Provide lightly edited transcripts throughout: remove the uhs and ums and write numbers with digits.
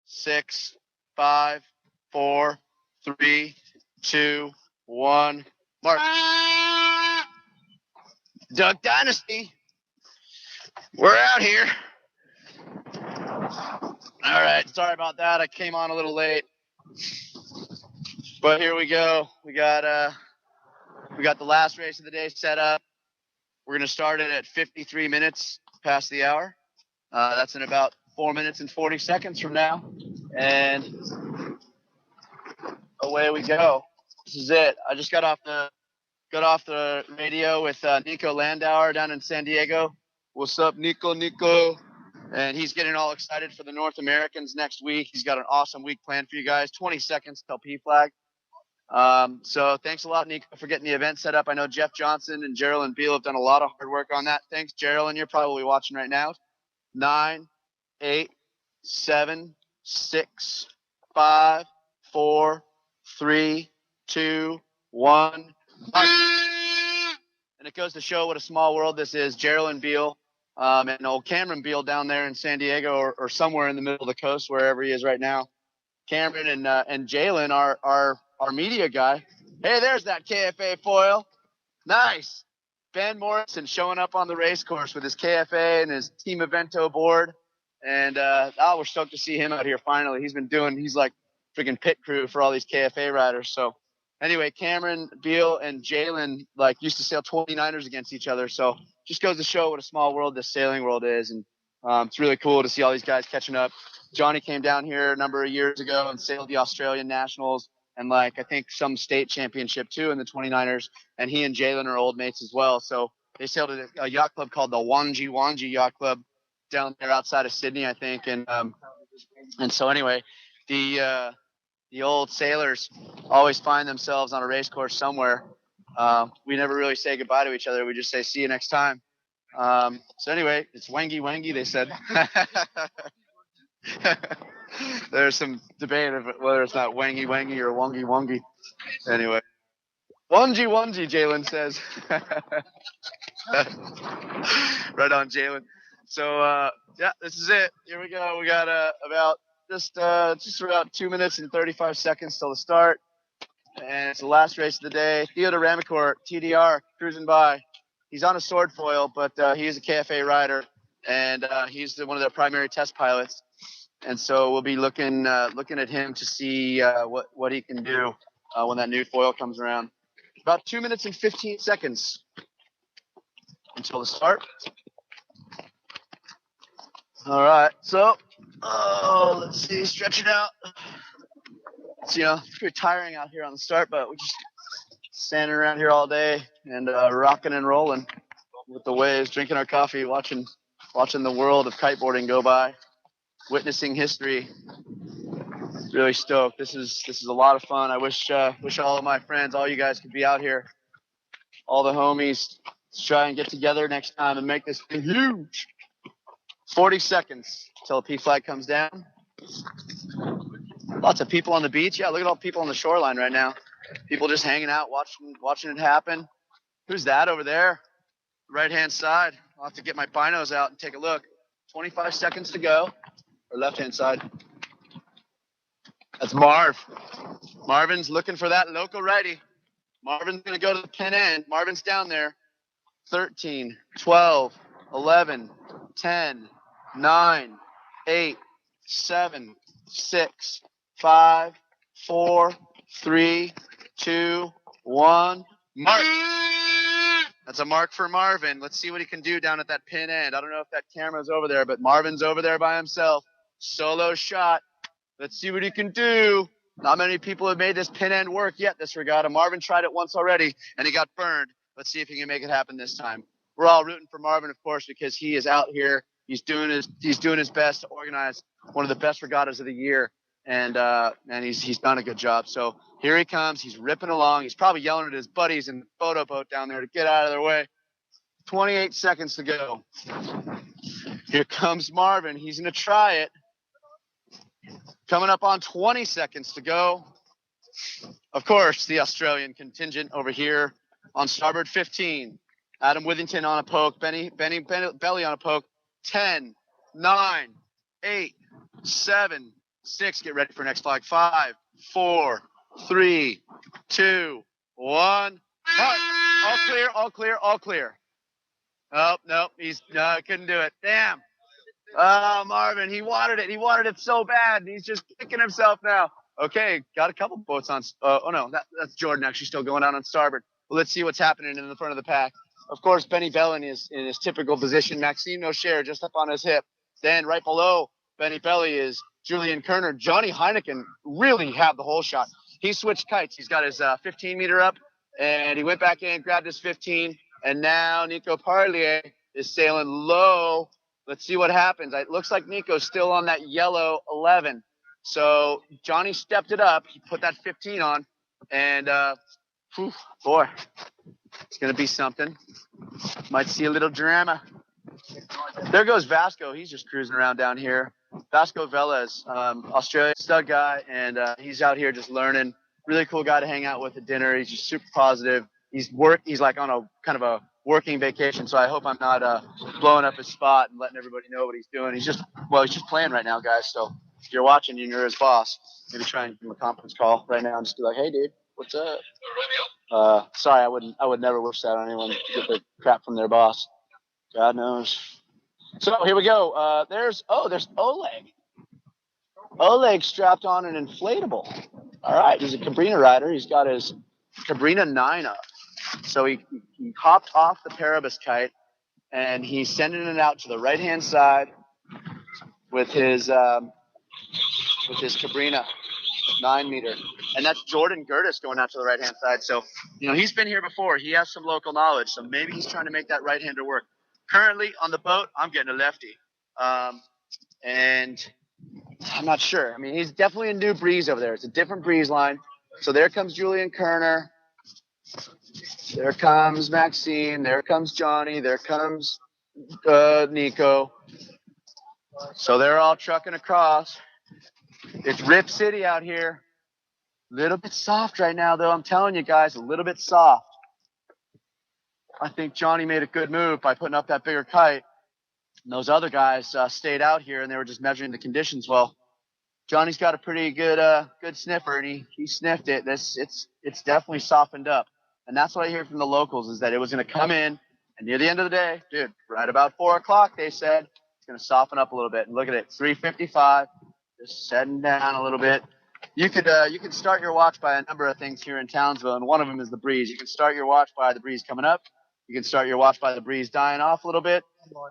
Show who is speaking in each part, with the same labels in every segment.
Speaker 1: 6, 5, 4, 3, 2, 1. Mark. Duck Dynasty. We're out here. All right. Sorry about that. I came on a little late. But here we go. We got the last race of the day set up. We're going to start it at 53 minutes past the hour. That's in about 4 minutes and 40 seconds from now. And away we go. This is it. I just got off the radio with Nico Landauer down in San Diego. What's up, Nico? And he's getting all excited for the North Americans next week. He's got an awesome week planned for you guys. 20 seconds till P-flag. So thanks a lot, Nico, for getting the event set up. I know Jeff Johnson and Geraldine Beal have done a lot of hard work on that. Thanks, Geraldine. You're probably watching right now. 9, 8, 7, 6, 5, 4, 3, 2, 1. And it goes to show what a small world this is. Geraldine Beal and old Cameron Beal down there in San Diego or somewhere in the middle of the coast, wherever he is right now. Cameron and Jalen are our media guy. Hey, there's that KFA foil. Nice. Ben Morrison showing up on the race course with his KFA and his Team Evento board. And we're stoked to see him out here finally. He's like freaking pit crew for all these KFA riders. So anyway, Cameron Beal and Jalen used to sail 29ers against each other. So just goes to show what a small world this sailing world is. And it's really cool to see all these guys catching up. Johnny came down here a number of years ago and sailed the Australian Nationals and I think some state championship too in the 29ers. And he and Jalen are old mates as well. So they sailed at a yacht club called the Wanji Yacht Club down there outside of Sydney, I think. And so anyway, the old sailors always find themselves on a race course somewhere. We never really say goodbye to each other. We just say, see you next time. So anyway, it's wangy, they said. There's some debate of whether it's not wangy or wongy. Anyway, wangy, Jalen says. Right on, Jalen. So this is it. Here we go. We got about just about 2 minutes and 35 seconds till the start, and it's the last race of the day. Theodore Ramicourt, TDR, cruising by. He's on a sword foil, but he is a KFA rider, and he's one of their primary test pilots. And so we'll be looking at him to see what he can do when that new foil comes around. About 2 minutes and 15 seconds until the start. All right, so let's see, stretch it out. It's pretty tiring out here on the start, but we're just standing around here all day and rocking and rolling with the waves, drinking our coffee, watching the world of kiteboarding go by. Witnessing history. Really stoked. This is a lot of fun. I wish all of my friends, all you guys could be out here. All the homies, let's try and get together next time and make this thing huge. 40 seconds till the P flag comes down. Lots of people on the beach. Yeah, look at all the people on the shoreline right now. People just hanging out, watching it happen. Who's that over there? Right hand side. I'll have to get my binos out and take a look. 25 seconds to go. Or left-hand side. That's Marv. Marvin's looking for that local righty. Marvin's going to go to the pin end. Marvin's down there. 13, 12, 11, 10, 9, 8, 7, 6, 5, 4, 3, 2, 1. Mark. That's a mark for Marvin. Let's see what he can do down at that pin end. I don't know if that camera's over there, but Marvin's over there by himself. Solo shot. Let's see what he can do. Not many people have made this pin end work yet this regatta. Marvin tried it once already, and he got burned. Let's see if he can make it happen this time. We're all rooting for Marvin, of course, because he is out here. He's doing his best to organize one of the best regattas of the year, and he's done a good job. So here he comes. He's ripping along. He's probably yelling at his buddies in the photo boat down there to get out of their way. 28 seconds to go. Here comes Marvin. He's going to try it. Coming up on 20 seconds to go. Of course, the Australian contingent over here on starboard 15. Adam Withington on a poke. Benny Belly on a poke. 10, 9, 8, 7, 6, get ready for next flag. 5, 4, 3, 2, 1. Cut. All clear, all clear, all clear. Oh, nope, couldn't do it. Damn. Oh, Marvin, he wanted it. He wanted it so bad. And he's just kicking himself now. Okay, got a couple boats on. Oh, no, that's Jordan actually still going out on starboard. Well, let's see what's happening in the front of the pack. Of course, Benny Bellin is in his typical position. Maxime Nocher just up on his hip. Then right below Benny Belly is Julian Kerner. Johnny Heineken really had the whole shot. He switched kites. He's got his 15-meter up, and he went back in, grabbed his 15, and now Nico Parlier is sailing low. Let's see what happens. It looks like Nico's still on that yellow 11. So Johnny stepped it up. He put that 15 on, and boy, it's going to be something. Might see a little drama. There goes Vasco. He's just cruising around down here. Vasco Velez, Australian stud guy, and he's out here just learning. Really cool guy to hang out with at dinner. He's just super positive. He's like on a kind of a working vacation, so I hope I'm not blowing up his spot and letting everybody know what he's doing. He's just playing right now, guys. So if you're watching and you're his boss, maybe try and give him a conference call right now and just be like, "Hey, dude, what's up?" Sorry, I would never wish that on anyone to get the crap from their boss. God knows. So here we go. There's Oleg. Oleg strapped on an inflatable. All right, he's a Cabrina rider. He's got his Cabrina 9 up. So he hopped off the Paribus kite, and he's sending it out to the right-hand side with his Cabrina 9-meter. And that's Jordan Gertis going out to the right-hand side. So, he's been here before. He has some local knowledge, so maybe he's trying to make that right-hander work. Currently on the boat, I'm getting a lefty. And I'm not sure. I mean, he's definitely a new breeze over there. It's a different breeze line. So there comes Julian Kerner. There comes Maxine. There comes Johnny. There comes Nico. So they're all trucking across. It's Rip City out here. A little bit soft right now, though. I'm telling you guys, a little bit soft. I think Johnny made a good move by putting up that bigger kite. And those other guys stayed out here, and they were just measuring the conditions. Well, Johnny's got a pretty good sniffer, and he sniffed it. It's definitely softened up. And that's what I hear from the locals is that it was going to come in, and near the end of the day, dude, right about 4 o'clock, they said, it's going to soften up a little bit. And look at it, 3:55, just setting down a little bit. You could start your watch by a number of things here in Townsville, and one of them is the breeze. You can start your watch by the breeze coming up. You can start your watch by the breeze dying off a little bit.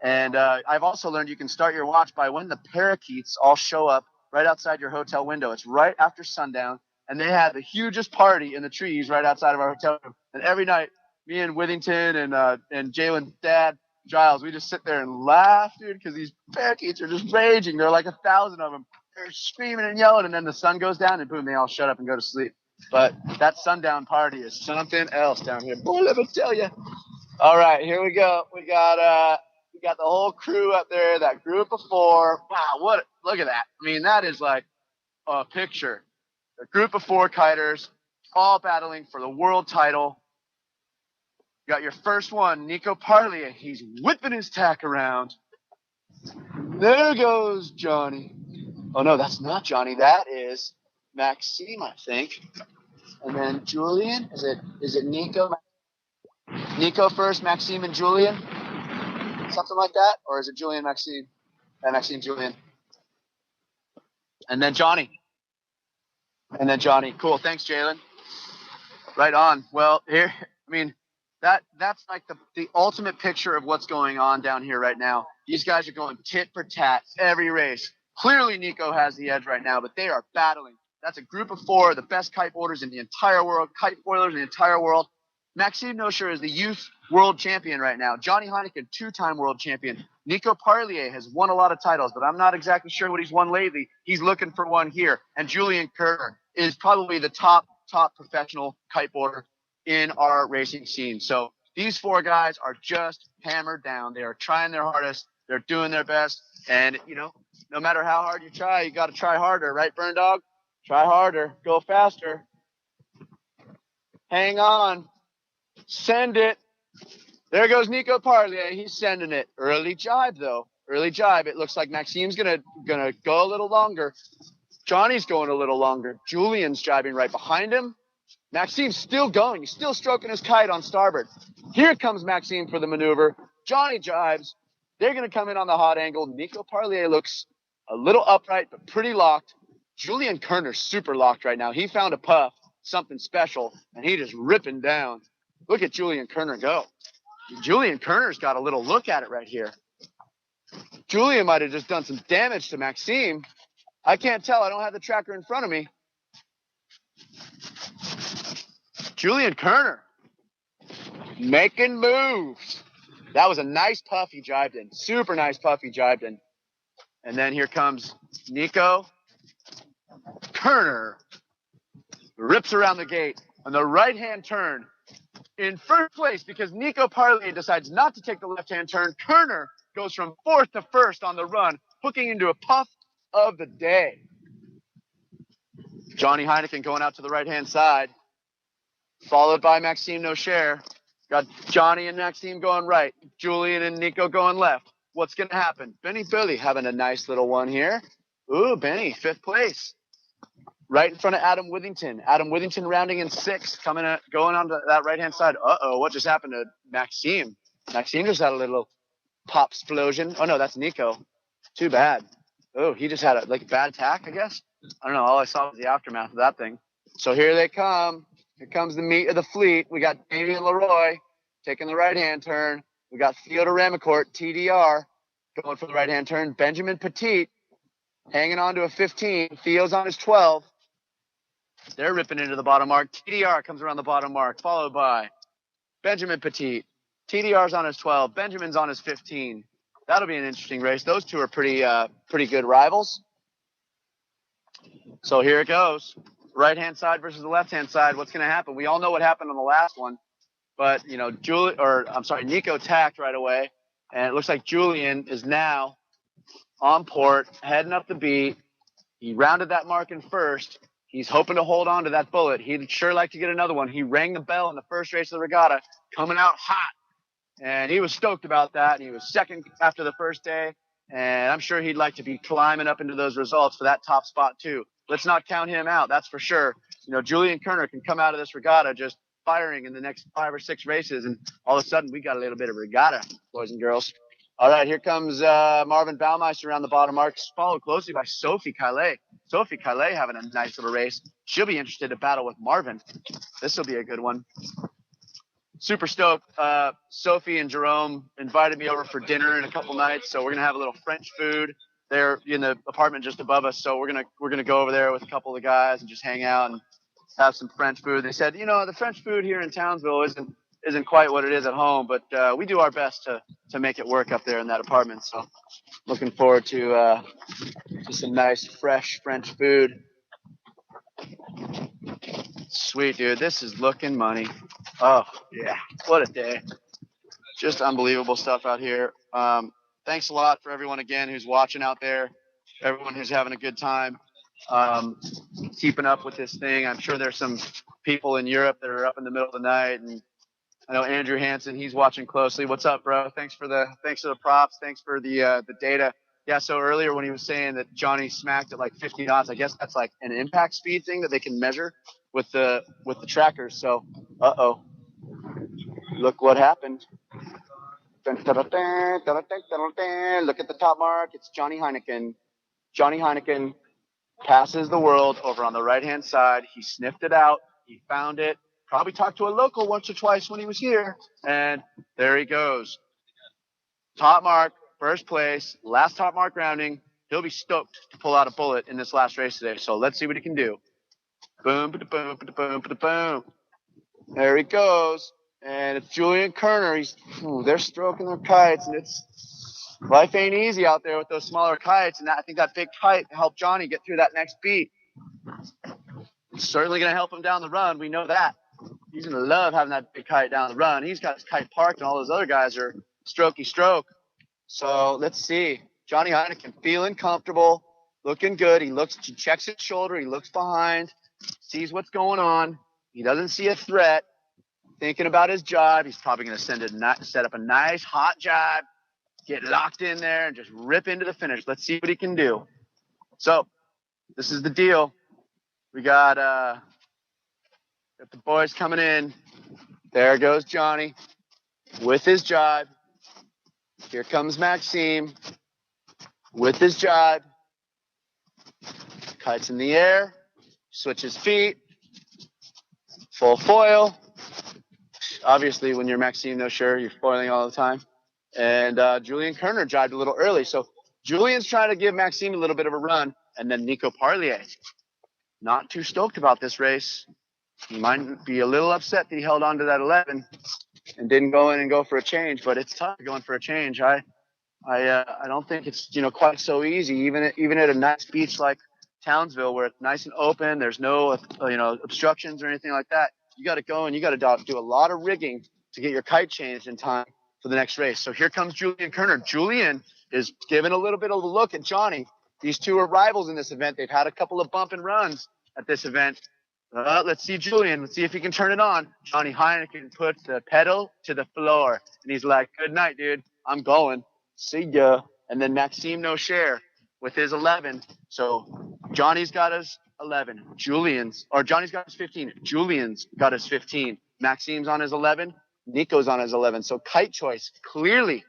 Speaker 1: And I've also learned you can start your watch by when the parakeets all show up right outside your hotel window. It's right after sundown, and they had the hugest party in the trees right outside of our hotel room. And every night, me and Withington and Jalen's dad, Giles, we just sit there and laugh, dude, because these parakeets are just raging. There are like 1,000 of them. They're screaming and yelling, and then the sun goes down, and boom, they all shut up and go to sleep. But that sundown party is something else down here. Boy, let me tell you. All right, here we go. We got the whole crew up there, that group of 4. Wow, look at that. I mean, that is like a picture. A group of 4 kiters, all battling for the world title. You got your first one, Nico Parlier. He's whipping his tack around. There goes Johnny. Oh, no, that's not Johnny. That is Maxime, I think. And then Julian. Is it Nico? Nico first, Maxime and Julian? Something like that? Or is it Julian, Maxime? Maxime, Julian. And then Johnny. Cool. Thanks, Jalen. Right on. Well, here, I mean, that's like the ultimate picture of what's going on down here right now. These guys are going tit for tat every race. Clearly, Nico has the edge right now, but they are battling. That's a group of 4, the best kiteboarders in the entire world, kitefoilers in the entire world. Maxime Nocher is the youth world champion right now. Johnny Heineken, 2-time world champion. Nico Parlier has won a lot of titles, but I'm not exactly sure what he's won lately. He's looking for one here. And Julian Kerr is probably the top professional kiteboarder in our racing scene. So these 4 guys are just hammered down. They are trying their hardest. They're doing their best. And, no matter how hard you try, you got to try harder, right, Burn Dog? Try harder. Go faster. Hang on. Send it. There goes Nico Parlier. He's sending it. Early jibe, though. Early jibe. It looks like Maxime's gonna go a little longer. Johnny's going a little longer. Julian's jibing right behind him. Maxime's still going. He's still stroking his kite on starboard. Here comes Maxime for the maneuver. Johnny jibes. They're going to come in on the hot angle. Nico Parlier looks a little upright, but pretty locked. Julian Kerner's super locked right now. He found a puff, something special, and he just ripping down. Look at Julian Kerner go. Julian Kerner's got a little look at it right here. Julian might have just done some damage to Maxime. I can't tell. I don't have the tracker in front of me. Julian Kerner making moves. That was a nice puff he jibed in. Super nice puff he jibed in. And then here comes Nico Kerner. Rips around the gate on the right-hand turn. In first place, because Nico Parlier decides not to take the left-hand turn, Kerner goes from fourth to first on the run, hooking into a puff of the day. Johnny Heineken going out to the right-hand side, followed by Maxime Nocher. Got Johnny and Maxime going right, Julian and Nico going left. What's going to happen? Benny Billy having a nice little one here. Ooh, Benny, fifth place. Right in front of Adam Withington. Adam Withington rounding in sixth, going on to that right-hand side. Uh-oh, what just happened to Maxime? Maxime just had a little pop explosion. Oh, no, that's Nico. Too bad. Oh, he just had a bad attack, I guess. I don't know. All I saw was the aftermath of that thing. So here they come. Here comes the meat of the fleet. We got Damien Leroy taking the right-hand turn. We got Theodore Ramacourt, TDR, going for the right-hand turn. Benjamin Petit hanging on to a 15. Theo's on his 12. They're ripping into the bottom mark. TDR comes around the bottom mark, followed by Benjamin Petit. TDR's on his 12. Benjamin's on his 15. That'll be an interesting race. Those two are pretty good rivals. So here it goes. Right-hand side versus the left-hand side. What's going to happen? We all know what happened on the last one. But, Nico tacked right away. And it looks like Julian is now on port, heading up the beat. He rounded that mark in first. He's hoping to hold on to that bullet. He'd sure like to get another one. He rang the bell in the first race of the regatta, coming out hot. And he was stoked about that. And he was second after the first day. And I'm sure he'd like to be climbing up into those results for that top spot, too. Let's not count him out, that's for sure. Julian Kerner can come out of this regatta just firing in the next 5 or 6 races. And all of a sudden, we got a little bit of regatta, boys and girls. All right, here comes Marvin Baumeister around the bottom mark, followed closely by Sophie Calais. Sophie Calais having a nice little race. She'll be interested to battle with Marvin. This will be a good one. Super stoked. Sophie and Jerome invited me over for dinner in a couple nights, so we're going to have a little French food. They're in the apartment just above us, so we're gonna go over there with a couple of the guys and just hang out and have some French food. They said, the French food here in Townsville isn't quite what it is at home, but we do our best to make it work up there in that apartment. So looking forward to some nice, fresh French food. Sweet, dude. This is looking money. Oh, yeah. What a day. Just unbelievable stuff out here. Thanks a lot for everyone, again, who's watching out there, everyone who's having a good time, keeping up with this thing. I'm sure there's some people in Europe that are up in the middle of the night, and I know Andrew Hansen, he's watching closely. What's up, bro? Thanks for the props. Thanks for the data. Yeah, so earlier when he was saying that Johnny smacked at 50 knots, I guess that's an impact speed thing that they can measure with the trackers. So, look what happened. Look at the top mark. It's Johnny Heineken. Johnny Heineken passes the world over on the right-hand side. He sniffed it out. He found it. Probably talked to a local once or twice when he was here. And there he goes. Top mark, first place, last top mark rounding. He'll be stoked to pull out a bullet in this last race today. So let's see what he can do. Boom, boom, boom, boom, boom. There he goes. And it's Julian Kerner. They're stroking their kites, and life ain't easy out there with those smaller kites. And I think that big kite helped Johnny get through that next beat. It's certainly going to help him down the run. We know that. He's going to love having that big kite down the run. He's got his kite parked, and all those other guys are strokey stroke. So let's see. Johnny Heineken feeling comfortable, looking good. He checks his shoulder. He looks behind, sees what's going on. He doesn't see a threat. Thinking about his jibe. He's probably going to set up a nice hot jibe, get locked in there, and just rip into the finish. Let's see what he can do. So This is the deal. We got the boys coming in. There goes Johnny with his jibe. Here comes Maxime with his jibe. Kites in the air. Switches feet. Full foil. Obviously, when you're Maxime, no sure, you're foiling all the time. And Julian Kerner jibed a little early. So Julian's trying to give Maxime a little bit of a run. And then Nico Parlier, not too stoked about this race. He might be a little upset that he held on to that 11 and didn't go in and go for a change. But it's tough going for a change. I don't think it's quite so easy. Even at a nice beach like Townsville, where it's nice and open, there's no obstructions or anything like that. You got to go and you got to do a lot of rigging to get your kite changed in time for the next race. So here comes Julian Kerner. Julian is giving a little bit of a look at Johnny. These two are rivals in this event. They've had a couple of bump and runs at this event. Let's see Julian. Let's see if he can turn it on. Johnny Heineken puts the pedal to the floor, and he's like, "Good night, dude. I'm going. See ya." And then Maxime No Share with his 11. So Johnny's got his 11. Johnny's got his 15. Julian's got his 15. Maxime's on his 11. Nico's on his 11. So kite choice, clearly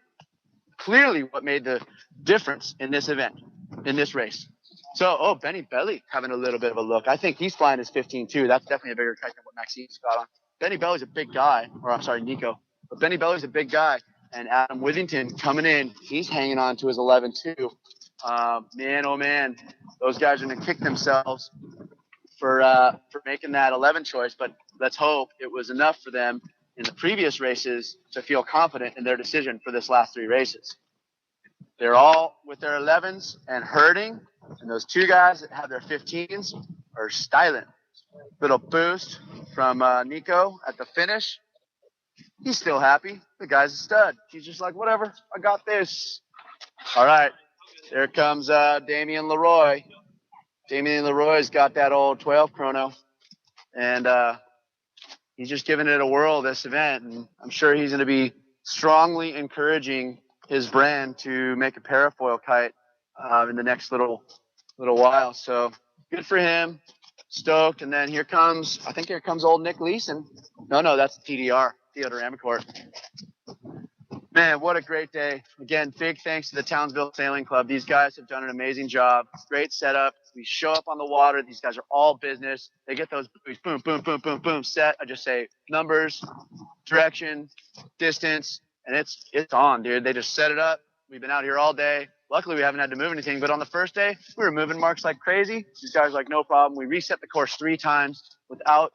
Speaker 1: what made the difference in this event, in this race. So, Benny Belly having a little bit of a look. I think he's flying his 15 too. That's definitely a bigger kite than what Maxime's got on. Benny Belly's a big guy, Nico. But Benny Belly's a big guy. And Adam Withington coming in, he's hanging on to his 11 too. Man, oh man, those guys are going to kick themselves for making that 11 choice. But let's hope it was enough for them in the previous races to feel confident in their decision for this last 3 races. They're all with their 11s and hurting. And those 2 guys that have their 15s are styling. Little boost from Nico at the finish. He's still happy. The guy's a stud. He's just like, whatever, I got this. All right, there comes Damien Leroy. Damien Leroy's got that old 12 chrono. And he's just giving it a whirl this event. And I'm sure he's going to be strongly encouraging his brand to make a parafoil kite in the next little while. So good for him. Stoked. And then here comes old Nick Leeson. No, that's TDR, Theodore Amecourt. Man, what a great day. Again, big thanks to the Townsville Sailing Club. These guys have done an amazing job. Great setup. We show up on the water. These guys are all business. They get those buoys, boom, boom, boom, boom, boom, set. I just say numbers, direction, distance, and it's on, dude. They just set it up. We've been out here all day. Luckily, we haven't had to move anything, but on the first day, we were moving marks like crazy. These guys were like, no problem. We reset the course 3 times without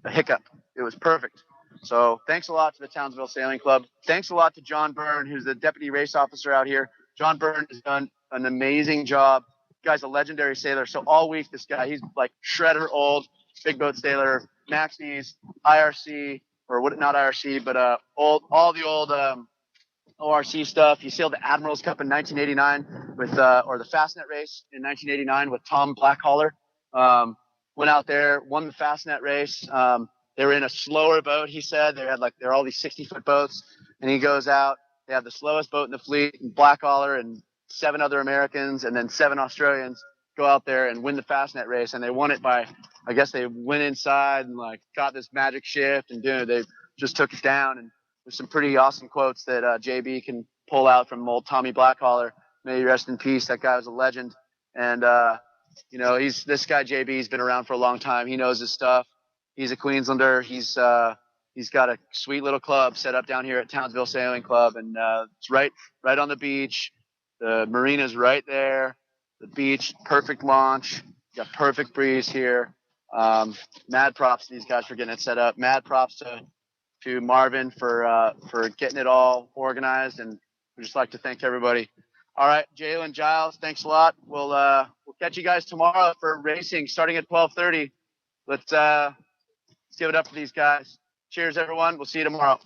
Speaker 1: a hiccup. It was perfect. So thanks a lot to the Townsville Sailing Club. Thanks a lot to John Byrne, who's the deputy race officer out here. John Byrne has done an amazing job. The guy's a legendary sailor. So all week, this guy, he's like shredder old, big boat sailor, Maxey's, IRC, or what? Not IRC, but all the old ORC stuff. He sailed the Admirals Cup in 1989 with, or the Fastnet race in 1989 with Tom Blackhaller. Went out there, won the Fastnet race. They were in a slower boat, he said. They're all these 60-foot boats. And he goes out. They have the slowest boat in the fleet. And Blackhaller and 7 other Americans and then 7 Australians go out there and win the Fastnet race. And they won it by, I guess they went inside and like got this magic shift and they just took it down. And there's some pretty awesome quotes that JB can pull out from old Tommy Blackhaller. May he rest in peace. That guy was a legend. And, this guy JB's been around for a long time. He knows his stuff. He's a Queenslander. He's got a sweet little club set up down here at Townsville Sailing Club, and it's right on the beach. The marina's right there. The beach, perfect launch. Got perfect breeze here. Mad props to these guys for getting it set up. Mad props to Marvin for getting it all organized, and we'd just like to thank everybody. All right, Jalen, Giles, thanks a lot. We'll catch you guys tomorrow for racing starting at 12:30. Let's give it up for these guys. Cheers, everyone. We'll see you tomorrow.